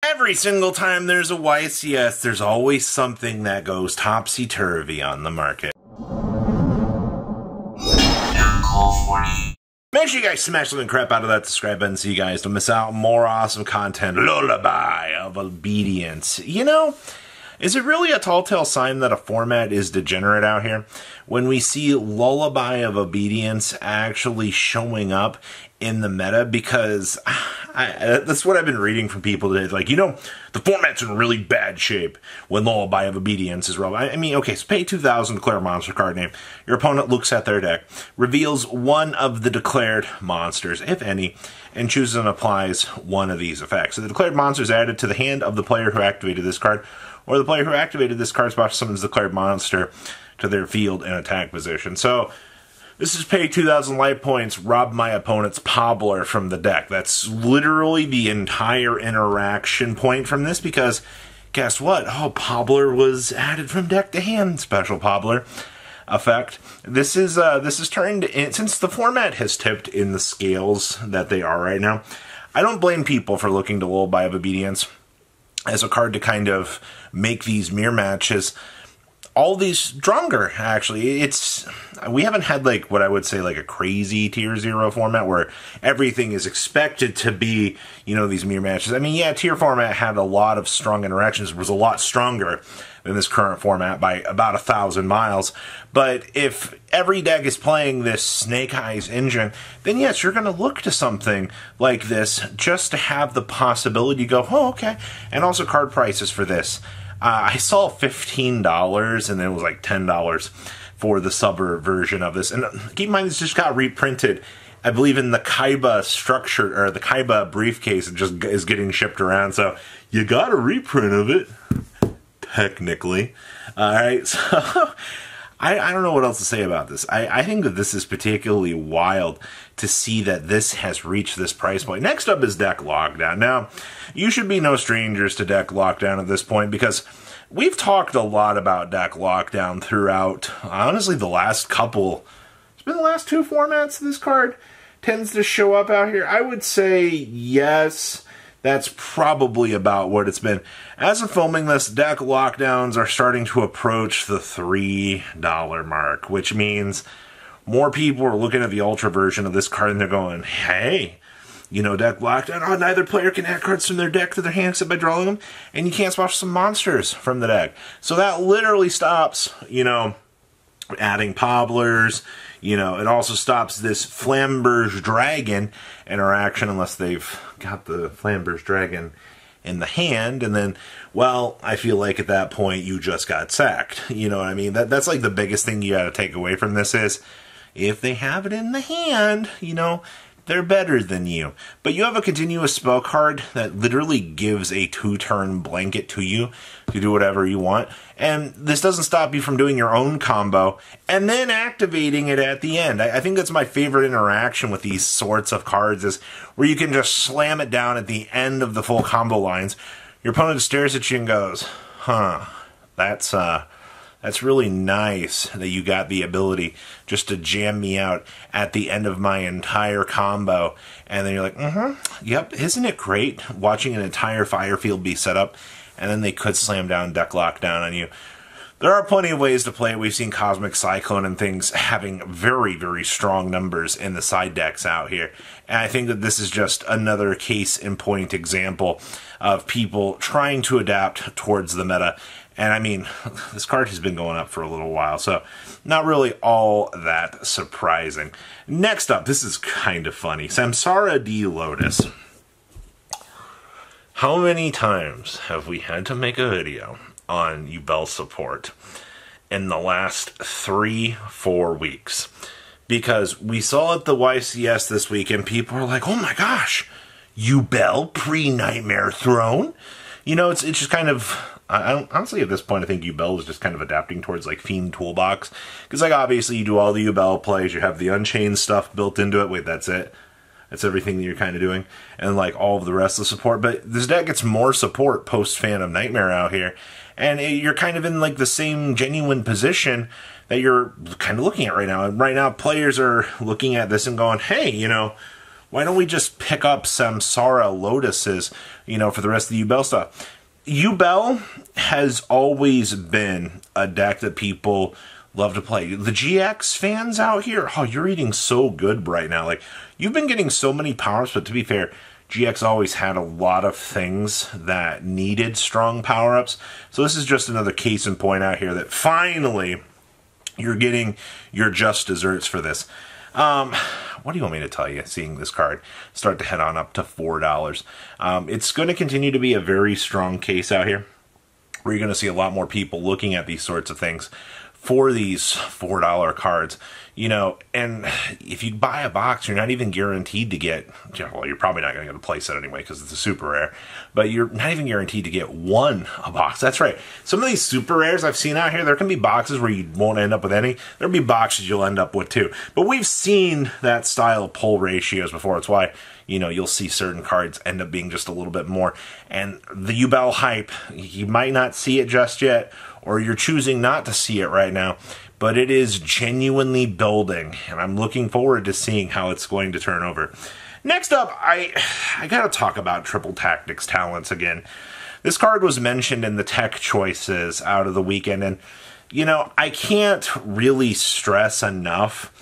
Every single time there's a YCS, there's always something that goes topsy-turvy on the market. Make sure you guys smash the crap out of that subscribe button so you guys don't miss out on more awesome content. Lullaby of Obedience. You know, is it really a telltale sign that a format is degenerate out here when we see Lullaby of Obedience actually showing up in the meta? Because that's what I've been reading from people today. Like, you know, the format's in really bad shape when Lullaby of Obedience is relevant. I mean, okay, so pay 2,000 to declare a monster card name. Your opponent looks at their deck, reveals one of the declared monsters, if any, and chooses and applies one of these effects. So the declared monster is added to the hand of the player who activated this card, or the player who activated this card spot summons the declared monster to their field in attack position. So this is pay 2,000 life points, rob my opponent's Pobbler from the deck. That's literally the entire interaction point from this, because guess what? Oh, Pobbler was added from deck to hand. Special Pobbler effect. This is turned in, since the format has tipped in the scales that they are right now. I don't blame people for looking to Lullaby of Obedience as a card to kind of make these mirror matches all these stronger, actually. We haven't had, like, what I would say, like, a crazy Tier 0 format where everything is expected to be, you know, these mirror matches. I mean, yeah, Tier format had a lot of strong interactions, was a lot stronger than this current format by about 1,000 miles. But if every deck is playing this Snake Eyes engine, then yes, you're going to look to something like this just to have the possibility to go, oh, okay. And also card prices for this. I saw $15, and then it was like $10 for the summer version of this. And keep in mind, this just got reprinted, I believe, in the Kaiba structure, or the Kaiba briefcase. It just is getting shipped around, so you got a reprint of it, technically. Alright, so I don't know what else to say about this. I think that this is particularly wild to see that this has reached this price point. Next up is Deck Lockdown. Now, you should be no strangers to Deck Lockdown at this point, because we've talked a lot about Deck Lockdown throughout, honestly, the last couple. It's been the last two formats this card tends to show up out here. I would say yes. That's probably about what it's been. As of filming this, Deck Lockdowns are starting to approach the $3 mark, which means more people are looking at the Ultra version of this card and they're going, hey, you know, Deck Lockdown, oh, neither player can add cards from their deck to their hand except by drawing them, and you can't swap some monsters from the deck. So that literally stops, you know, adding Pobblers. You know, it also stops this Flamberge Dragon interaction unless they've got the Flamberge Dragon in the hand, and then, well, I feel like at that point you just got sacked. You know what I mean? That's like the biggest thing you gotta take away from this is, if they have it in the hand, you know, they're better than you. But you have a continuous spell card that literally gives a 2-turn blanket to you to do whatever you want. And this doesn't stop you from doing your own combo and then activating it at the end. I think that's my favorite interaction with these sorts of cards, is where you can just slam it down at the end of the full combo lines. Your opponent stares at you and goes, huh, that's really nice that you got the ability just to jam me out at the end of my entire combo. And then you're like, yep, isn't it great watching an entire fire field be set up, and then they could slam down Deck Lockdown on you. There are plenty of ways to play it. We've seen Cosmic Cyclone and things having very, very strong numbers in the side decks out here. And I think that this is just another case in point example of people trying to adapt towards the meta. And I mean, this card has been going up for a little while, so not really all that surprising. Next up, this is kind of funny. Samsara D. Lotus. How many times have we had to make a video on Ubel support in the last 3-4 weeks? Because we saw at the YCS this week, and people are like, oh my gosh, Ubel pre-Nightmare Throne? You know, it's just kind of, honestly, at this point, I think Ubel was just kind of adapting towards, like, Fiend Toolbox. Because, like, obviously, you do all the Ubel plays, you have the Unchained stuff built into it. Wait, that's it? That's everything that you're kind of doing. And, like, all of the rest of the support. But this deck gets more support post-Phantom Nightmare out here. And you're kind of in, like, the same genuine position that you're kind of looking at right now. And right now, players are looking at this and going, hey, you know, why don't we just pick up Samsara Lotuses, you know, for the rest of the Ubel stuff? Ubel has always been a deck that people love to play. The GX fans out here, oh, you're eating so good right now. Like, you've been getting so many power-ups, but to be fair, GX always had a lot of things that needed strong power-ups. So this is just another case in point out here that finally you're getting your just desserts for this. What do you want me to tell you, seeing this card start to head on up to $4? It's going to continue to be a very strong case out here, where you're going to see a lot more people looking at these sorts of things for these $4 cards, you know. And if you buy a box, you're not even guaranteed to get, well, you're probably not going to get a playset anyway because it's a super rare, but you're not even guaranteed to get a box. That's right. Some of these super rares I've seen out here, there can be boxes where you won't end up with any. There'll be boxes you'll end up with too. But we've seen that style of pull ratios before. It's why, you know, you'll see certain cards end up being just a little bit more. And the Ubel hype, you might not see it just yet, or you're choosing not to see it right now, but it is genuinely building, and I'm looking forward to seeing how it's going to turn over. Next up, I gotta talk about Triple Tactics Talents again. This card was mentioned in the tech choices out of the weekend, and, you know, I can't really stress enough,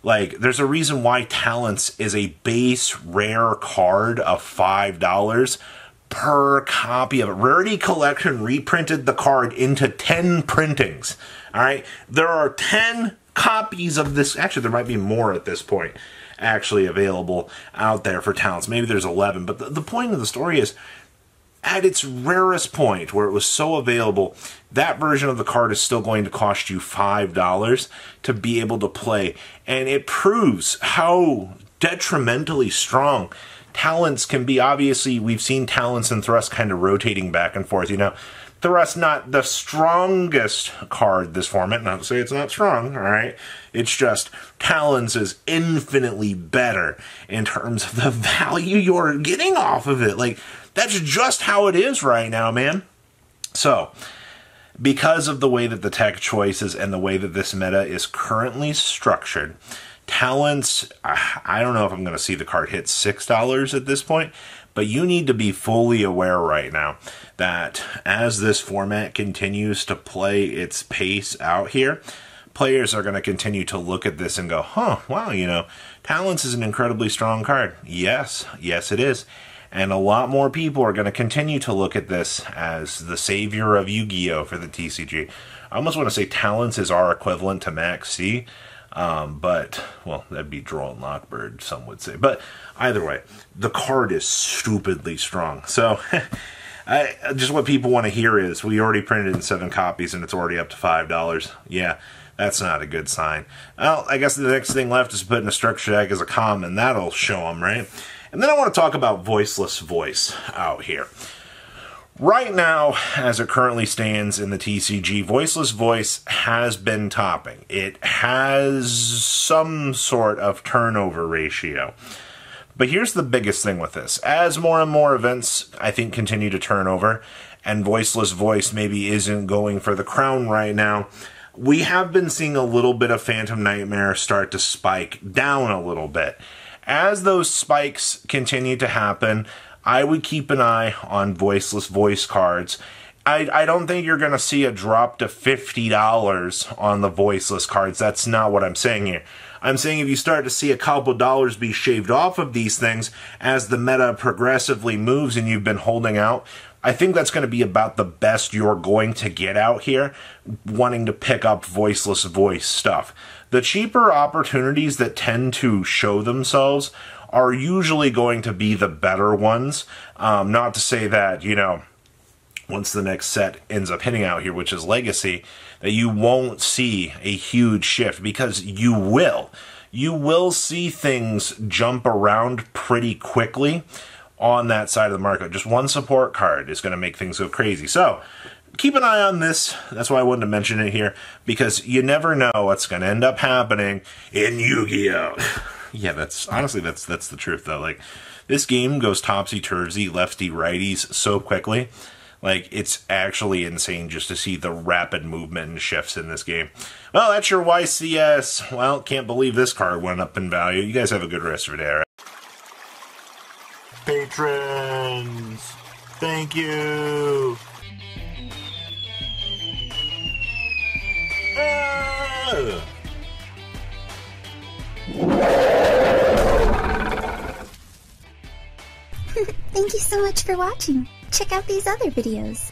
like, there's a reason why Talents is a base rare card of $5 per copy of it. Rarity Collection reprinted the card into 10 printings. All right, there are 10 copies of this. Actually, there might be more at this point actually available out there for Talents. Maybe there's 11, but the point of the story is, at its rarest point, where it was so available, that version of the card is still going to cost you $5 to be able to play. And it proves how detrimentally strong Talents can be. Obviously, we've seen Talents and Thrust kind of rotating back and forth. You know, Thrust not the strongest card this format. Not to say it's not strong, all right? It's just Talents is infinitely better in terms of the value you're getting off of it. Like, that's just how it is right now, man. So, because of the way that the tech choices and the way that this meta is currently structured, Talents, I don't know if I'm going to see the card hit $6 at this point, but you need to be fully aware right now that as this format continues to play its pace out here, players are going to continue to look at this and go, huh, wow, you know, Talents is an incredibly strong card. Yes, it is. And a lot more people are going to continue to look at this as the savior of Yu-Gi-Oh! For the TCG. I almost want to say Talents is our equivalent to Max C. But, well, that'd be Draw and Lockbird, some would say. But either way, the card is stupidly strong. So, just what people want to hear is, we already printed it in 7 copies and it's already up to $5. Yeah, that's not a good sign. Well, I guess the next thing left is to put in a structure deck as a common. That'll show them, right? And then I want to talk about Voiceless Voice out here. Right now, as it currently stands in the TCG, Voiceless Voice has been topping. It has some sort of turnover ratio. But here's the biggest thing with this. As more and more events, I think, continue to turn over, and Voiceless Voice maybe isn't going for the crown right now, we have been seeing a little bit of Phantom Nightmare start to spike down a little bit. As those spikes continue to happen, I would keep an eye on Voiceless Voice cards. I don't think you're going to see a drop to $50 on the Voiceless cards. That's not what I'm saying here. I'm saying if you start to see a couple dollars be shaved off of these things as the meta progressively moves and you've been holding out, I think that's going to be about the best you're going to get out here, wanting to pick up Voiceless Voice stuff. The cheaper opportunities that tend to show themselves are usually going to be the better ones. Not to say that, you know, once the next set ends up hitting out here, which is Legacy, that you won't see a huge shift, because you will. You will see things jump around pretty quickly on that side of the market. Just one support card is going to make things go crazy. So, keep an eye on this. That's why I wanted to mention it here, because you never know what's going to end up happening in Yu-Gi-Oh! Yeah, that's the truth, though. Like, this game goes topsy-turvy, lefty-righties so quickly. Like, it's actually insane just to see the rapid movement and shifts in this game. Well, that's your YCS. Well, can't believe this card went up in value. You guys have a good rest of your day, all right? Patrons! Thank you! Thank you so much for watching. Check out these other videos.